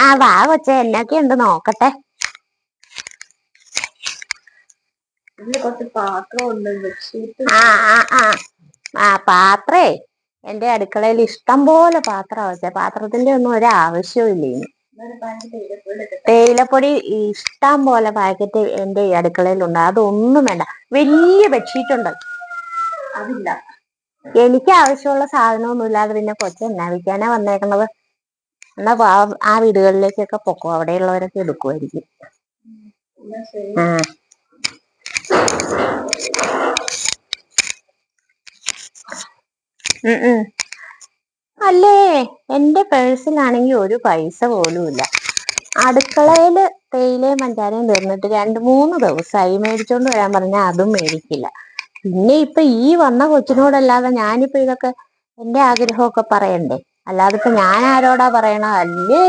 ആ വാ കൊച്ചേ, എന്നൊക്കെയുണ്ട് നോക്കട്ടെ. കുറച്ച് പാത്രമുണ്ട്. പാത്രേ എന്റെ അടുക്കളയിൽ ഇഷ്ടം പോലെ പാത്രം വെച്ചേ. പാത്രത്തിന്റെ ഒന്നും ഒരാവശ്യവും ഇല്ല ഇനി. തേയിലപ്പൊടി ഇഷ്ടം പോലെ പാക്കറ്റ് എന്റെ അടുക്കളയിലുണ്ട്. അതൊന്നും വേണ്ട. വലിയ ബെഡ്ഷീറ്റ് ഉണ്ട്, അതില്ല. എനിക്ക് ആവശ്യമുള്ള സാധനമൊന്നും ഇല്ലാതെ പിന്നെ കൊച്ചെന്നാ വിൽക്കാനാ വന്നേക്കണത്? എന്നാ ആ വീടുകളിലേക്കൊക്കെ പൊക്കോ, അവിടെയുള്ളവരൊക്കെ എടുക്കുമായിരിക്കും. അല്ലേ, എന്റെ പേഴ്സിലാണെങ്കിൽ ഒരു പൈസ പോലും ഇല്ല. അടുക്കളയില് തേയിലയും പഞ്ചാരയും തീർന്നിട്ട് 2-3 ദിവസമായി. മേടിച്ചോണ്ട് വരാൻ പറഞ്ഞാൽ അതും മേടിക്കില്ല. പിന്നെ ഇപ്പൊ ഈ വന്ന കൊച്ചിനോടല്ലാതെ ഞാനിപ്പോ ഇതൊക്കെ എന്റെ ആഗ്രഹമൊക്കെ പറയണ്ടേ? അല്ലാതെ ഇപ്പൊ ഞാൻ ആരോടാ പറയണ? അല്ലേ